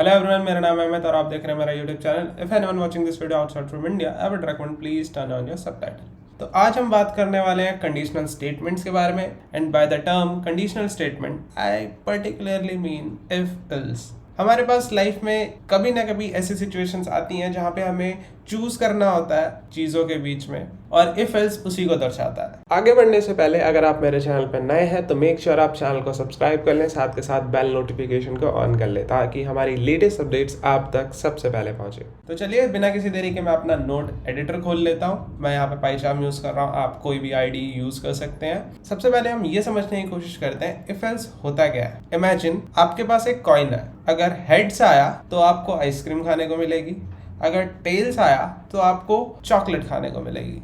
Hello everyone, मेरा नाम है अमित और आप देख रहे हैं मेरा YouTube channel. If anyone watching this video outside from India, I would recommend please turn on your subtitle. तो आज हम बात करने वाले हैं कंडीशनल स्टेटमेंट्स के बारे में। And by the term conditional statement I particularly mean if else. हमारे पास लाइफ में कभी ना कभी ऐसी सिचुएशंस आती हैं जहाँ पे हमें चूज करना होता है चीज़ों के बीच में, और इफ एल्स उसी को दर्शाता है। आगे बढ़ने से पहले अगर आप मेरे चैनल पर नए हैं तो मेक श्योर आप चैनल को सब्सक्राइब कर लें, साथ के साथ बेल नोटिफिकेशन को ऑन कर लें ताकि हमारी लेटेस्ट अपडेट्स आप तक सबसे पहले पहुंचे। तो चलिए बिना किसी देरी के मैं अपना नोट एडिटर खोल लेता हूँ। मैं यहाँ पे पाइचार्म यूज़ कर रहा हूँ, आप कोई भी आईडी यूज़ कर सकते हैं। सबसे पहले हम ये समझने की कोशिश करते हैं इफ एल्स होता क्या है। इमेजिन आपके पास एक कॉइन है, अगर हेड्स आया तो आपको आइसक्रीम खाने को मिलेगी, अगर टेल्स आया तो आपको चॉकलेट खाने को मिलेगी।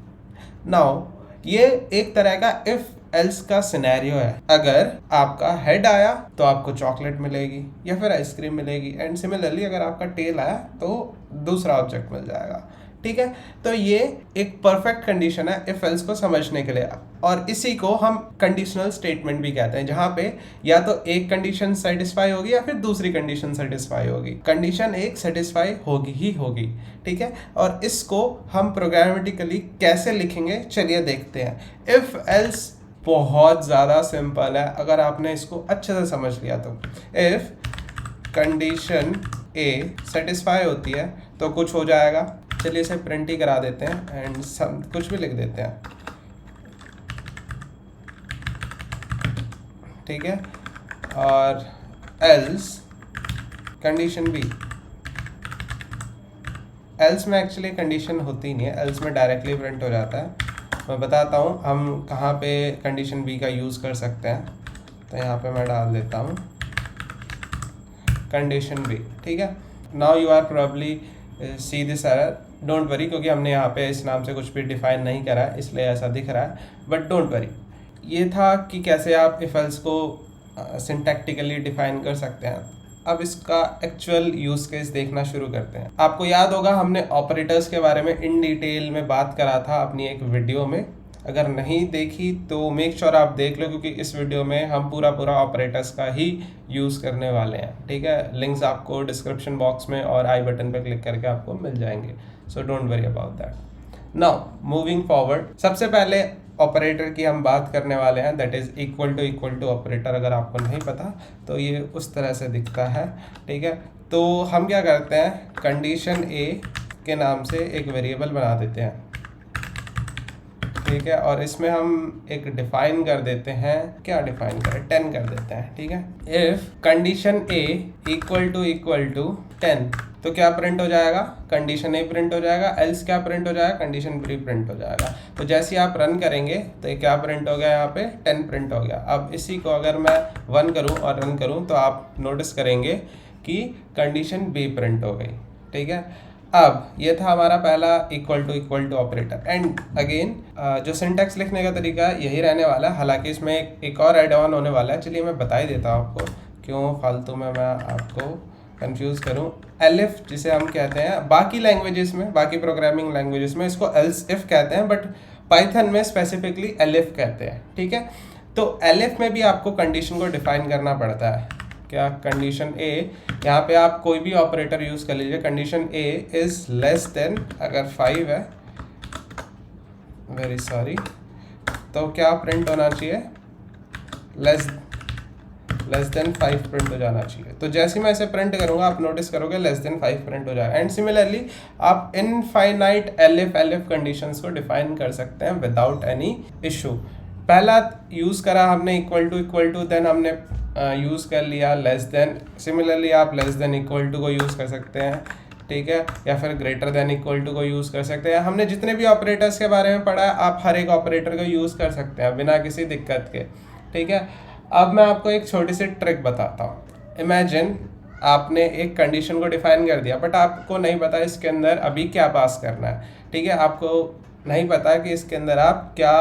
नाउ ये एक तरह का इफ एल्स का सिनेरियो है। अगर आपका हेड आया तो आपको चॉकलेट मिलेगी या फिर आइसक्रीम मिलेगी, एंड सिमिलरली अगर आपका टेल आया तो दूसरा ऑब्जेक्ट मिल जाएगा। ठीक है, तो ये एक परफेक्ट कंडीशन है इफ एल्स को समझने के लिए, और इसी को हम कंडीशनल स्टेटमेंट भी कहते हैं, जहां पे या तो एक कंडीशन सेटिस्फाई होगी या फिर दूसरी कंडीशन सेटिस्फाई होगी। कंडीशन एक सेटिस्फाई होगी ही होगी। ठीक है, और इसको हम प्रोग्रामेटिकली कैसे लिखेंगे चलिए देखते हैं। इफ एल्स बहुत ज़्यादा सिंपल है अगर आपने इसको अच्छे से समझ लिया तो। इफ कंडीशन ए सेटिस्फाई होती है तो कुछ हो जाएगा। चलिए इसे प्रिंट ही करा देते हैं एंड कुछ भी लिख देते हैं। ठीक है, और एल्स कंडीशन बी। एल्स में एक्चुअली कंडीशन होती नहीं है, एल्स में डायरेक्टली प्रिंट हो जाता है। मैं बताता हूँ हम कहाँ पे कंडीशन बी का यूज़ कर सकते हैं। तो यहाँ पे मैं डाल देता हूँ कंडीशन बी। ठीक है, now you are probably see this error. Don't worry, क्योंकि हमने यहाँ पे इस नाम से कुछ भी डिफाइन नहीं करा है इसलिए ऐसा दिख रहा है, बट डोंट वरी। ये था कि कैसे आप इफ एल्स को सिंटैक्टिकली डिफाइन कर सकते हैं। अब इसका एक्चुअल यूज़ केस देखना शुरू करते हैं। आपको याद होगा हमने ऑपरेटर्स के बारे में इन डिटेल में बात करा था अपनी एक वीडियो में। अगर नहीं देखी तो मेक श्योर आप देख लो, क्योंकि इस वीडियो में हम पूरा ऑपरेटर्स का ही यूज़ करने वाले हैं। ठीक है, लिंक्स आपको डिस्क्रिप्शन बॉक्स में और आई बटन पर क्लिक करके आपको मिल जाएंगे, so don't worry about that. Now moving forward, सबसे पहले ऑपरेटर की हम बात करने वाले हैं, that is equal to operator. अगर आपको नहीं पता तो ये उस तरह से दिखता है। ठीक है, तो हम क्या करते हैं, कंडीशन ए के नाम से एक वेरिएबल बना देते हैं। ठीक है, और इसमें हम एक डिफाइन कर देते हैं, क्या डिफाइन करें, 10 कर देते हैं। ठीक है, if condition A equal to 10 तो क्या प्रिंट हो जाएगा, कंडीशन ए प्रिंट हो जाएगा। एल्स क्या प्रिंट हो जाएगा, कंडीशन बी प्रिंट हो जाएगा। तो जैसे ही आप रन करेंगे तो ये क्या प्रिंट हो गया, यहाँ पे 10 प्रिंट हो गया। अब इसी को अगर मैं 1 करूँ और रन करूँ तो आप नोटिस करेंगे कि कंडीशन बी प्रिंट हो गई। ठीक है, अब ये था हमारा पहला equal to operator. And again जो सिंटैक्स लिखने का तरीका यही रहने वाला है, हालांकि इसमें एक और एड ऑन होने वाला है। चलिए मैं बता ही देता हूँ आपको, क्यों फालतू में मैं आपको कंफ्यूज करूं। एलिफ जिसे हम कहते हैं बाकी लैंग्वेजेस में, बाकी प्रोग्रामिंग लैंग्वेजेस में इसको एल्स इफ कहते हैं, बट पाइथन में स्पेसिफिकली एलिफ कहते हैं। ठीक है, तो एलिफ में भी आपको कंडीशन को डिफाइन करना पड़ता है। क्या, कंडीशन ए, यहाँ पे आप कोई भी ऑपरेटर यूज़ कर लीजिए। Condition A is less then, अगर 5 है, वेरी सॉरी, तो क्या प्रिंट होना चाहिए, लेस देन 5 प्रिंट हो जाना चाहिए। तो जैसे मैं इसे प्रिंट करूंगा आप नोटिस करोगे लेस देन 5 प्रिंट हो जाएगा। एंड सिमिलरली आप इनफाइनाइट एलिफ कंडीशंस को डिफाइन कर सकते हैं विदाउट एनी इशू। पहला यूज़ करा हमने इक्वल टू, देन हमने यूज़ कर लिया लेस देन। सिमिलरली आप लेस देन इक्वल टू को यूज़ कर सकते हैं। ठीक है, या फिर ग्रेटर देन इक्वल टू को यूज़ कर सकते हैं। हमने जितने भी ऑपरेटर्स के बारे में पढ़ा है आप हर एक ऑपरेटर को यूज़ कर सकते हैं बिना किसी दिक्कत के। ठीक है, अब मैं आपको एक छोटी सी ट्रिक बताता हूँ। इमेजिन आपने एक कंडीशन को डिफाइन कर दिया, बट आपको नहीं पता इसके अंदर अभी क्या पास करना है। ठीक है, आपको नहीं पता कि इसके अंदर आप क्या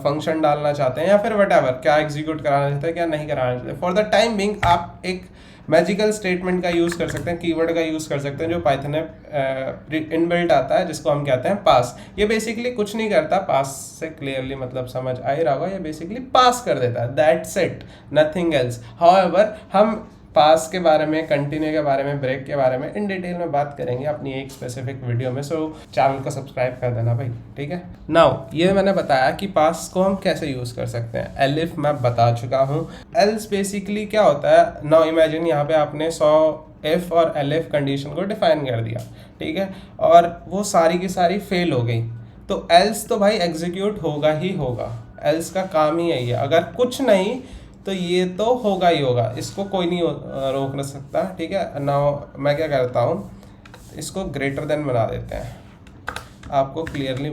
फंक्शन डालना चाहते हैं या फिर व्हाटएवर क्या एग्जीक्यूट कराना चाहते हैं, क्या नहीं कराना चाहते। फॉर द टाइम बिंग आप एक मैजिकल स्टेटमेंट का यूज़ कर सकते हैं, कीवर्ड का यूज़ कर सकते हैं जो पाइथन में इनबिल्ट आता है, जिसको हम कहते हैं पास। ये बेसिकली कुछ नहीं करता, पास से क्लियरली मतलब समझ आ ही रहा होगा, ये बेसिकली पास कर देता है, that's it, nothing else. However हम पास के बारे में, कंटिन्यू के बारे में, ब्रेक के बारे में इन डिटेल में बात करेंगे अपनी एक स्पेसिफिक वीडियो में। सो चैनल को सब्सक्राइब कर देना भाई, ठीक है। नाउ ये मैंने बताया कि पास को हम कैसे यूज़ कर सकते हैं। एलिफ मैं बता चुका हूँ। एल्स बेसिकली क्या होता है, नाउ इमेजिन यहाँ पे आपने 100 इफ और एलिफ कंडीशन को डिफाइन कर दिया, ठीक है, और वो सारी की सारी फेल हो गई, तो एल्स तो भाई एग्जीक्यूट होगा ही होगा। एल्स का काम ही यही है, अगर कुछ नहीं तो ये तो होगा ही होगा, इसको कोई नहीं रोक नहीं सकता, ठीक है। नाउ मैं क्या करता हूँ, इसको ग्रेटर देन बना देते हैं, आपको क्लियरली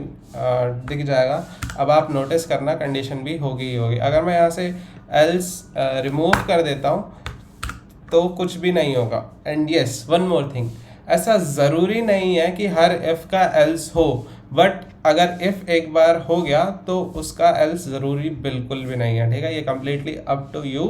दिख जाएगा। अब आप नोटिस करना कंडीशन भी होगी ही होगी। अगर मैं यहाँ से एल्स रिमूव कर देता हूँ तो कुछ भी नहीं होगा। And yes, one more thing, ऐसा ज़रूरी नहीं है कि हर इफ़ का एल्स हो, बट अगर इफ़ एक बार हो गया तो उसका एल्स ज़रूरी बिल्कुल भी नहीं है, ठीक है। ये completely up to you.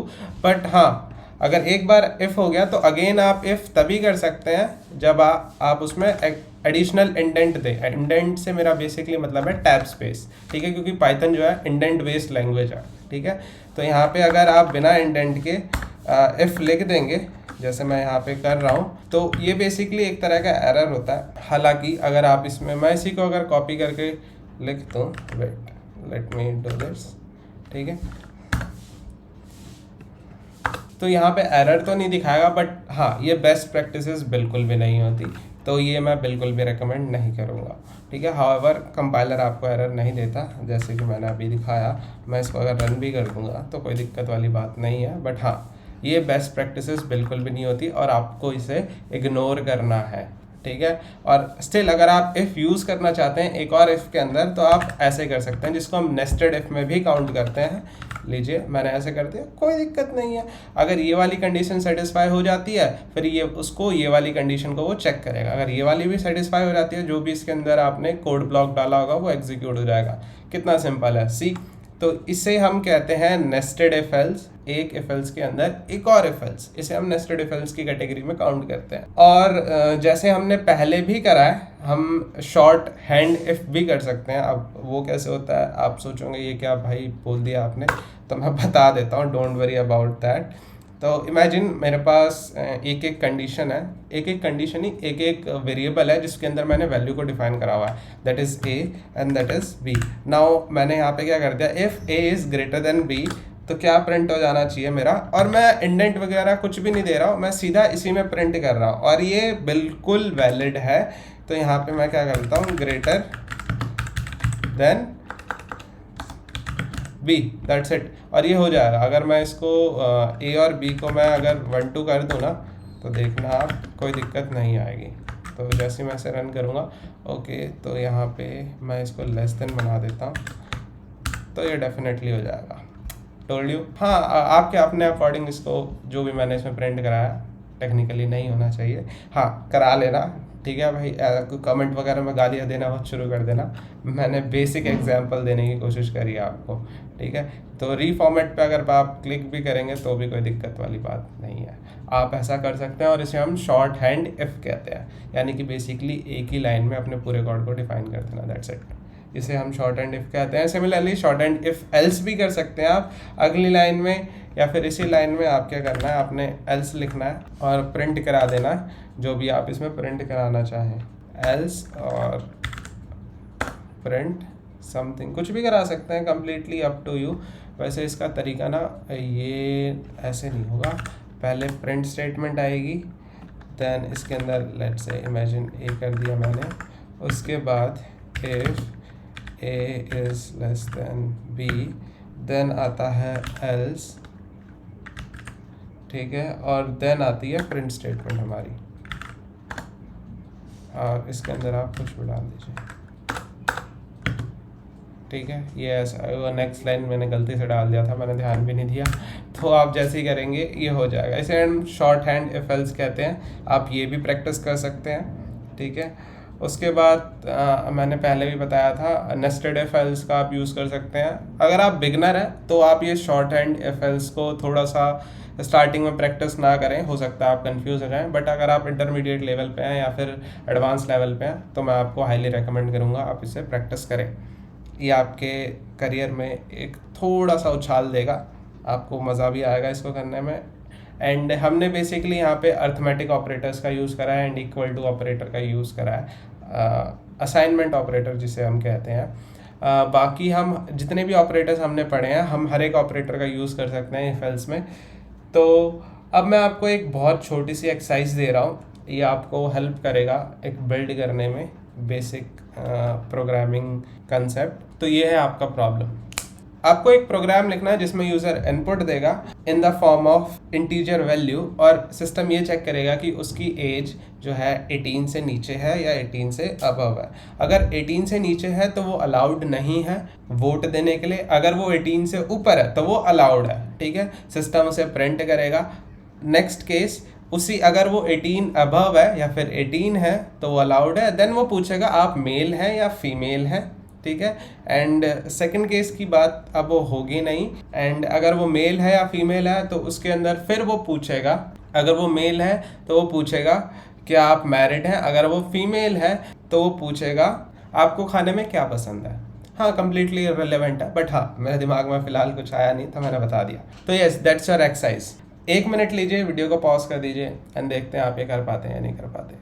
But हाँ, अगर एक बार इफ़ हो गया तो अगेन आप इफ़ तभी कर सकते हैं जब आप उसमें एडिशनल इंडेंट दें। इंडेंट से मेरा बेसिकली मतलब है टैब स्पेस, ठीक है, क्योंकि पाइथन जो है इंडेंट बेस्ड लैंग्वेज है, ठीक है। तो यहाँ पे अगर आप बिना इंडेंट के इफ़ लिख देंगे, जैसे मैं यहाँ पे कर रहा हूँ, तो ये बेसिकली एक तरह का एरर होता है। हालांकि अगर आप इसमें, मैं इसी को अगर कॉपी करके लिख दूँ, wait let me do this, ठीक है, तो यहाँ पे एरर तो नहीं दिखाएगा, बट हाँ ये बेस्ट प्रैक्टिसेस बिल्कुल भी नहीं होती, तो ये मैं बिल्कुल भी रेकमेंड नहीं करूँगा, ठीक है। हाउएवर कंपाइलर आपको एरर नहीं देता, जैसे कि मैंने अभी दिखाया। मैं इसको अगर रन भी कर दूँगा तो कोई दिक्कत वाली बात नहीं है, बट हाँ ये बेस्ट प्रैक्टिसेस बिल्कुल भी नहीं होती और आपको इसे इग्नोर करना है, ठीक है। और स्टिल अगर आप इफ़ यूज़ करना चाहते हैं एक और इफ़ के अंदर, तो आप ऐसे कर सकते हैं, जिसको हम नेस्टेड इफ़ में भी काउंट करते हैं। लीजिए मैंने ऐसे कर दिया, कोई दिक्कत नहीं है। अगर ये वाली कंडीशन सेटिस्फाई हो जाती है, फिर ये उसको ये वाली कंडीशन को वो चेक करेगा। अगर ये वाली भी सेटिस्फाई हो जाती है, जो भी इसके अंदर आपने कोड ब्लॉक डाला होगा वो एग्जीक्यूट हो जाएगा। कितना सिंपल है, सी। तो इसे हम कहते हैं नेस्टेड इफ एल्स। एक इफ एल्स के अंदर एक और इफ एल्स, इसे हम नेस्टेड इफ एल्स की कैटेगरी में काउंट करते हैं। और जैसे हमने पहले भी करा है, हम शॉर्ट हैंड इफ भी कर सकते हैं। अब वो कैसे होता है, आप सोचोगे ये क्या भाई बोल दिया आपने, तो मैं बता देता हूँ, डोंट वरी अबाउट दैट। तो इमेजिन मेरे पास एक एक कंडीशन है, एक एक कंडीशन ही एक एक वेरिएबल है जिसके अंदर मैंने वैल्यू को डिफाइन करा हुआ है, that is A and that is B. Now मैंने यहाँ पे क्या कर दिया, if A is greater than B, तो क्या प्रिंट हो जाना चाहिए मेरा, और मैं इंडेंट वगैरह कुछ भी नहीं दे रहा हूँ, मैं सीधा इसी में प्रिंट कर रहा हूँ और ये बिल्कुल वैलिड है। तो यहाँ पे मैं क्या करता हूँ, greater than B, that's it, और ये हो जाएगा। अगर मैं इसको ए और बी को मैं अगर 1 2 कर दूँ ना, तो देखना आप कोई दिक्कत नहीं आएगी। तो जैसे मैं इसे रन करूँगा, ओके, तो यहाँ पे मैं इसको लेस देन बना देता हूँ, तो ये डेफिनेटली हो जाएगा। Told you. हाँ, आपके अपने अकॉर्डिंग इसको जो भी मैंने इसमें प्रिंट कराया, टेक्निकली नहीं होना चाहिए, हाँ करा लेना, ठीक है भाई। कमेंट वगैरह में गालियाँ देना मत शुरू कर देना, मैंने बेसिक एग्जांपल देने की कोशिश करी है आपको, ठीक है। तो रीफॉर्मेट पे अगर आप क्लिक भी करेंगे तो भी कोई दिक्कत वाली बात नहीं है, आप ऐसा कर सकते हैं। और इसे हम शॉर्ट हैंड इफ़ कहते हैं, यानी कि बेसिकली एक ही लाइन में अपने पूरे कोड को डिफाइन कर देना, दैट्स इट। इसे हम शॉर्ट हैंड इफ़ कहते हैं। Similarly short hand if else भी कर सकते हैं आप, अगली लाइन में या फिर इसी लाइन में आप क्या करना है, आपने एल्स लिखना है और प्रिंट करा देना है जो भी आप इसमें प्रिंट कराना चाहें, एल्स और प्रिंट समथिंग, कुछ भी करा सकते हैं, कम्प्लीटली अप टू यू। वैसे इसका तरीका ना ये ऐसे नहीं होगा, पहले प्रिंट स्टेटमेंट आएगी, देन इसके अंदर लेट्स से इमेजिन ए कर दिया मैंने, उसके बाद if A is less than B, then आता है एल्स, ठीक है, और देन आती है प्रिंट स्टेटमेंट हमारी, और इसके अंदर आप कुछ भी डाल दीजिए, ठीक है। ये ऐसा, नेक्स्ट लाइन मैंने गलती से डाल दिया था, मैंने ध्यान भी नहीं दिया, तो आप जैसे ही करेंगे ये हो जाएगा। इसे हम शॉर्ट हैंड इफ एल्स कहते हैं, आप ये भी प्रैक्टिस कर सकते हैं, ठीक है। उसके बाद मैंने पहले भी बताया था, नेस्टेड इफ एल्स का आप यूज़ कर सकते हैं। अगर आप बिगनर हैं तो आप ये शॉर्ट हैंड इफ एल्स को थोड़ा सा स्टार्टिंग में प्रैक्टिस ना करें, हो सकता है आप कंफ्यूज हो जाएं, बट अगर आप इंटरमीडिएट लेवल पे हैं या फिर एडवांस लेवल पे हैं तो मैं आपको हाईली रेकमेंड करूँगा आप इसे प्रैक्टिस करें। ये आपके करियर में एक थोड़ा सा उछाल देगा, आपको मज़ा भी आएगा इसको करने में, एंड हमने बेसिकली यहाँ पे अर्थमेटिक ऑपरेटर्स का यूज़ करा है एंड इक्वल टू ऑपरेटर का यूज़ करा है, असाइनमेंट ऑपरेटर जिसे हम कहते हैं। बाकी हम जितने भी ऑपरेटर्स हमने पढ़े हैं हम हर एक ऑपरेटर का यूज़ कर सकते हैं इफ एल्स में। तो अब मैं आपको एक बहुत छोटी सी एक्सरसाइज दे रहा हूँ, ये आपको हेल्प करेगा एक बिल्ड करने में बेसिक प्रोग्रामिंग कंसेप्ट। तो ये है आपका प्रॉब्लम। आपको एक प्रोग्राम लिखना है जिसमें यूज़र इनपुट देगा in the form of integer value और सिस्टम ये चेक करेगा कि उसकी एज जो है 18 से नीचे है या 18 से अबव है। अगर 18 से नीचे है तो वो अलाउड नहीं है वोट देने के लिए, अगर वो 18 से ऊपर है तो वो अलाउड है। ठीक है, सिस्टम उसे प्रिंट करेगा। नेक्स्ट केस उसी अगर वो 18 अबव है या फिर 18 है तो वो अलाउड है, देन वो पूछेगा आप मेल हैं या फीमेल हैं। ठीक है, एंड सेकंड केस की बात अब वो होगी नहीं, एंड अगर वो मेल है या फीमेल है तो उसके अंदर फिर वो पूछेगा, अगर वो मेल है तो वो पूछेगा क्या आप मैरिड हैं, अगर वो फीमेल है तो वो पूछेगा आपको खाने में क्या पसंद है। हाँ, कम्प्लीटली रिलेवेंट है, बट हाँ मेरे दिमाग में फ़िलहाल कुछ आया नहीं था, मैंने बता दिया। तो yes, that's your exercise. 1 minute लीजिए, वीडियो को पॉज कर दीजिए एंड देखते हैं आप ये कर पाते हैं या नहीं कर पाते।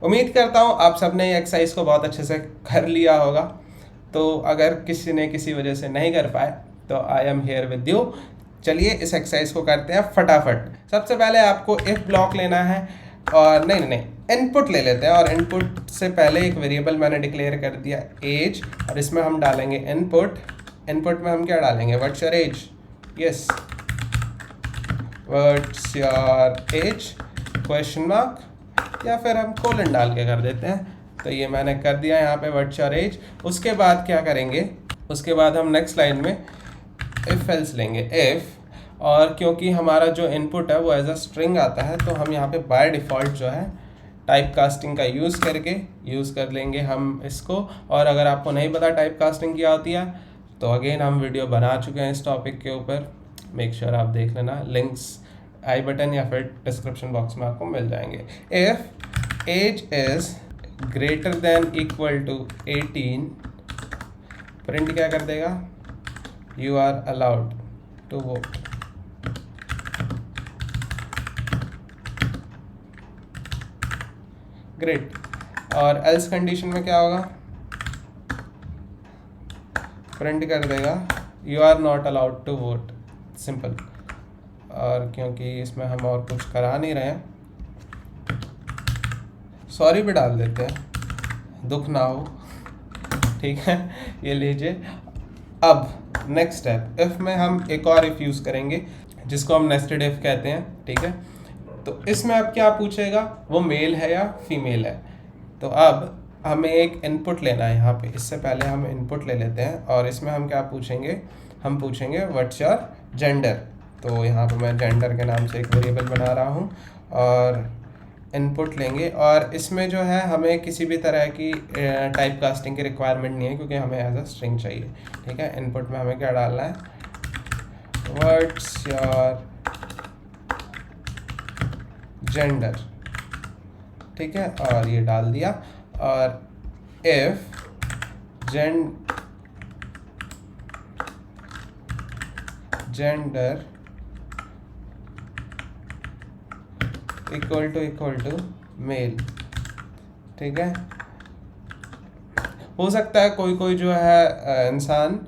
उम्मीद करता हूँ आप सबने ये एक्सरसाइज को बहुत अच्छे से कर लिया होगा। तो अगर किसी ने किसी वजह से नहीं कर पाए तो I am here with you. चलिए इस एक्सरसाइज को करते हैं फटाफट। सबसे पहले आपको इफ ब्लॉक लेना है और नहीं इनपुट ले लेते हैं, और इनपुट से पहले एक वेरिएबल मैंने डिक्लेयर कर दिया एज, और इसमें हम डालेंगे इनपुट। इनपुट में हम क्या डालेंगे, what's your age. Yes, what's your age question mark, या फिर हम कोलन डाल के कर देते हैं। तो ये मैंने कर दिया यहाँ पे व्हाट्स योर एज। उसके बाद क्या करेंगे, उसके बाद हम नेक्स्ट लाइन में इफ एल्स लेंगे इफ, और क्योंकि हमारा जो इनपुट है वो एज अ स्ट्रिंग आता है तो हम यहाँ पे बाय डिफ़ॉल्ट जो है टाइप कास्टिंग का यूज़ करके यूज़ कर लेंगे हम इसको। और अगर आपको नहीं पता टाइप कास्टिंग क्या होती है तो अगेन हम वीडियो बना चुके हैं इस टॉपिक के ऊपर, मेक श्योर आप देख लेना, लिंक्स आई बटन या फिर डिस्क्रिप्शन बॉक्स में आपको मिल जाएंगे। If age is greater than equal to 18, print क्या कर देगा, you are allowed to vote. Great. और एल्स कंडीशन में क्या होगा, प्रिंट कर देगा you are not allowed to vote, simple. और क्योंकि इसमें हम और कुछ करा नहीं रहे हैं, सॉरी भी डाल देते हैं, दुख ना हो। ठीक है, ये लीजिए। अब नेक्स्ट स्टेप, इफ़ में हम एक और इफ़ यूज़ करेंगे जिसको हम नेस्टेड इफ़ कहते हैं। ठीक है, तो इसमें अब क्या पूछेगा, वो मेल है या फीमेल है। तो अब हमें एक इनपुट लेना है यहाँ पे, इससे पहले हम इनपुट ले लेते हैं और इसमें हम क्या पूछेंगे, हम पूछेंगे व्हाट्स योर जेंडर। तो यहाँ पे मैं जेंडर के नाम से एक वेरिएबल बना रहा हूँ और इनपुट लेंगे। और इसमें जो है हमें किसी भी तरह की टाइप कास्टिंग की रिक्वायरमेंट नहीं है क्योंकि हमें एज अ स्ट्रिंग चाहिए। ठीक है, इनपुट में हमें क्या डालना है, व्हाट्स योर जेंडर। ठीक है, और ये डाल दिया। और if gender equal to male. ठीक है, हो सकता है कोई जो है इंसान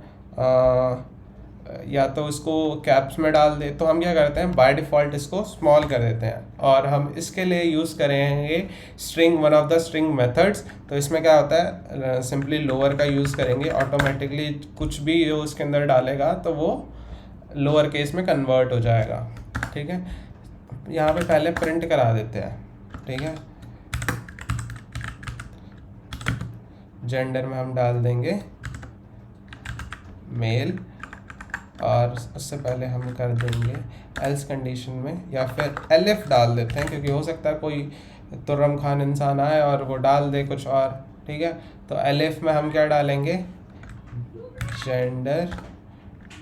या तो इसको कैप्स में डाल दे, तो हम क्या करते हैं बाय डिफ़ॉल्ट इसको स्मॉल कर देते हैं और हम इसके लिए यूज़ करेंगे string, one of the string methods. तो इसमें क्या होता है, सिंपली लोअर का यूज़ करेंगे, ऑटोमेटिकली कुछ भी जो उसके अंदर डालेगा तो वो लोअर केस में कन्वर्ट हो जाएगा। ठीक है, यहाँ पे पहले प्रिंट करा देते हैं। ठीक है, जेंडर में हम डाल देंगे मेल, और उससे पहले हम कर देंगे एल्स कंडीशन में, या फिर एलिफ डाल देते हैं क्योंकि हो सकता है कोई तुर्रम खान इंसान आए और वो डाल दे कुछ और। ठीक है, तो एलिफ में हम क्या डालेंगे, जेंडर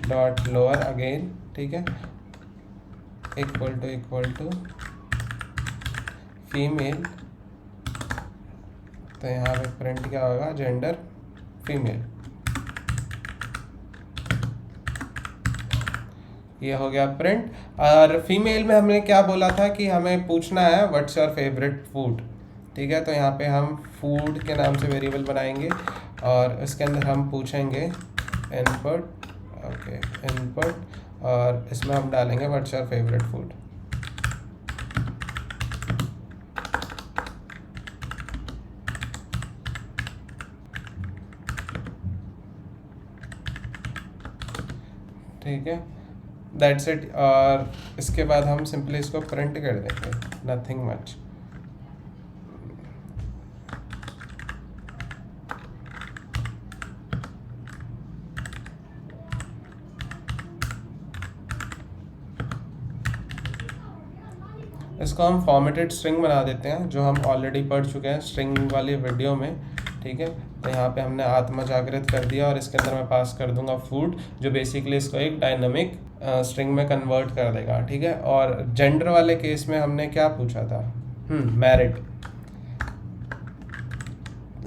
डॉट लोअर अगेन। ठीक है, इक्वल टू फीमेल। तो यहाँ पे प्रिंट क्या होगा, जेंडर फीमेल। ये हो गया प्रिंट। और फीमेल में हमने क्या बोला था कि हमें पूछना है व्हाट्स योर फेवरेट फूड, ठीक है। तो यहाँ पे हम फूड के नाम से वेरिएबल बनाएंगे और इसके अंदर हम पूछेंगे इनपुट, ओके इनपुट, और इसमें हम डालेंगे व्हाट्स योर फेवरेट फूड। ठीक है, दैट्स इट। और इसके बाद हम सिंपली इसको प्रिंट कर देंगे, नथिंग मच। इसको हम फॉर्मेटेड स्ट्रिंग बना देते हैं, जो हम ऑलरेडी पढ़ चुके हैं स्ट्रिंग वाली वीडियो में, ठीक है। तो यहाँ पे हमने आत्मा जागृत कर दिया और इसके अंदर मैं पास कर दूंगा फूड, जो बेसिकली इसको एक डायनामिक स्ट्रिंग में कन्वर्ट कर देगा, ठीक है। और जेंडर वाले केस में हमने क्या पूछा था, मैरिट,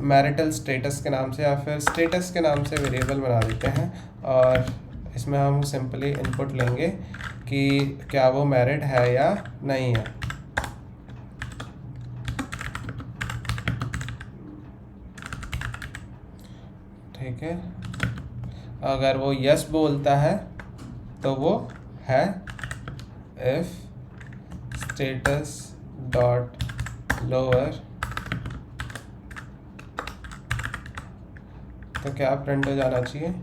मैरिटल स्टेटस के नाम से या फिर स्टेटस के नाम से वेरिएबल बना देते हैं और इसमें हम सिंपली इनपुट लेंगे कि क्या वो मैरिड है या नहीं है। ठीक है, अगर वो यस बोलता है तो वो है, इफ स्टेटस डॉट लोअर तो क्या प्रिंट हो जाना चाहिए,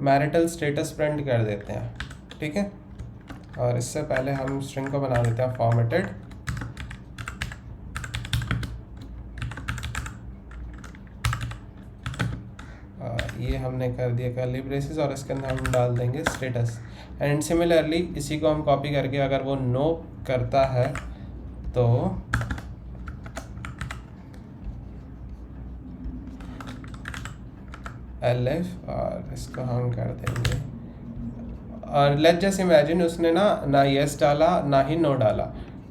मैरिटल स्टेटस प्रिंट कर देते हैं, ठीक है। और इससे पहले हम स्ट्रिंग को बना देते हैं फॉर्मेटेड, ये हमने कर दिया कर्ली ब्रेसेस और इसके अंदर हम डाल देंगे स्टेटस। एंड सिमिलरली इसी को हम कॉपी करके अगर वो नो करता है तो एलिफ और इसको हम कर देंगे। और लेट्स जस्ट इमेजिन उसने ना यस डाला ना ही नो डाला,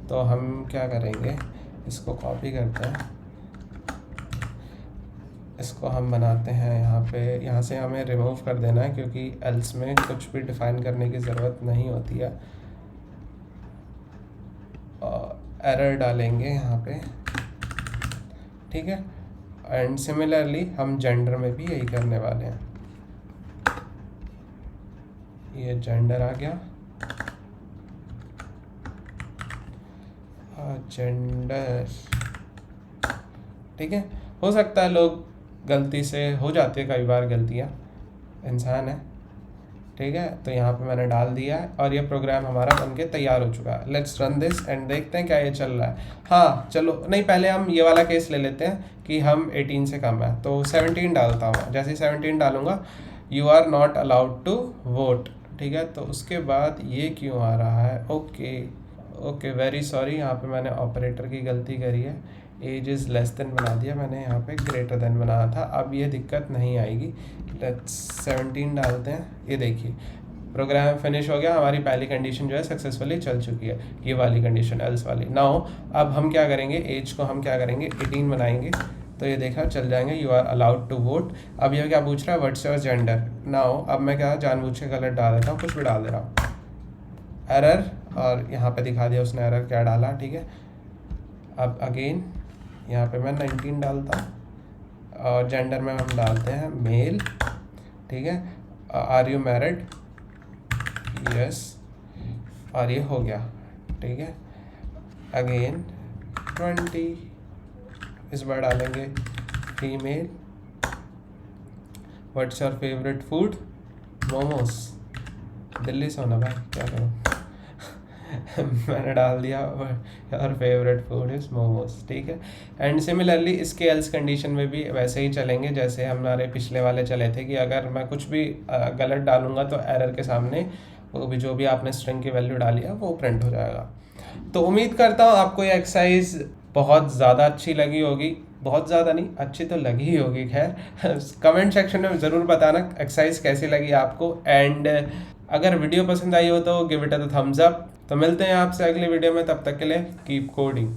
तो हम क्या करेंगे, इसको कॉपी करते हैं, इसको हम बनाते हैं यहाँ पे, यहाँ से हमें रिमूव कर देना है क्योंकि एल्स में कुछ भी डिफाइन करने की ज़रूरत नहीं होती है। और एरर डालेंगे यहाँ पे, ठीक है। एंड सिमिलरली हम जेंडर में भी यही करने वाले हैं, ये जेंडर आ गया, जेंडर, ठीक है। हो सकता है लोग गलती से हो जाती है, कई बार गलतियाँ, इंसान है, ठीक है। तो यहाँ पे मैंने डाल दिया है और ये प्रोग्राम हमारा बनके तैयार हो चुका है। लेट्स रन दिस एंड देखते हैं क्या ये चल रहा है। हाँ चलो, नहीं पहले हम ये वाला केस ले लेते हैं कि हम 18 से कम है, तो 17 डालता हूँ। जैसे ही 17 डालूंगा, you are not allowed to vote, ठीक है। तो उसके बाद ये क्यों आ रहा है, ओके वेरी सॉरी, यहाँ पे मैंने ऑपरेटर की गलती करी है, एज इज़ लेस देन बना दिया मैंने, यहाँ पे ग्रेटर देन बनाना था। अब ये दिक्कत नहीं आएगी। लेट्स 17 डालते हैं, ये देखिए प्रोग्राम फिनिश हो गया, हमारी पहली कंडीशन जो है सक्सेसफुली चल चुकी है, ये वाली कंडीशन एल्स वाली। नाउ अब हम क्या करेंगे, एज को हम क्या करेंगे 18 बनाएंगे, तो ये देखा चल जाएंगे, you are allowed to vote. अब ये क्या पूछ रहा है, व्हाट्स योर जेंडर। नाउ अब मैं क्या जानबूझ के गलत डाल देता हूँ, कुछ भी डाल दे रहा हूँ, एरर, और यहाँ पे दिखा दिया उसने एरर क्या डाला, ठीक है। अब अगेन यहाँ पे मैं 19 डालता हूँ और जेंडर में हम डालते हैं मेल, ठीक है। आर यू मैरिड, यस, और ये हो गया, ठीक है। अगेन 20, इस बार डालेंगे female, what's your favourite food, momos, Delhi से होना भाई, क्या करूँ मैंने डाल दिया your favourite food is momos, ठीक है। एंड सिमिलरली इसके एल्स कंडीशन में भी वैसे ही चलेंगे जैसे हमारे पिछले वाले चले थे कि अगर मैं कुछ भी गलत डालूंगा तो एरर के सामने वो भी जो भी आपने स्ट्रिंग की वैल्यू डाली है वो प्रिंट हो जाएगा। तो उम्मीद करता हूँ आपको ये एक्सरसाइज बहुत ज़्यादा अच्छी लगी होगी, बहुत ज़्यादा नहीं, अच्छी तो लगी ही होगी। खैर कमेंट सेक्शन में ज़रूर बताना एक्सरसाइज कैसी लगी आपको, एंड अगर वीडियो पसंद आई हो तो give it a thumbs up. तो मिलते हैं आपसे अगली वीडियो में, तब तक के लिए कीप कोडिंग।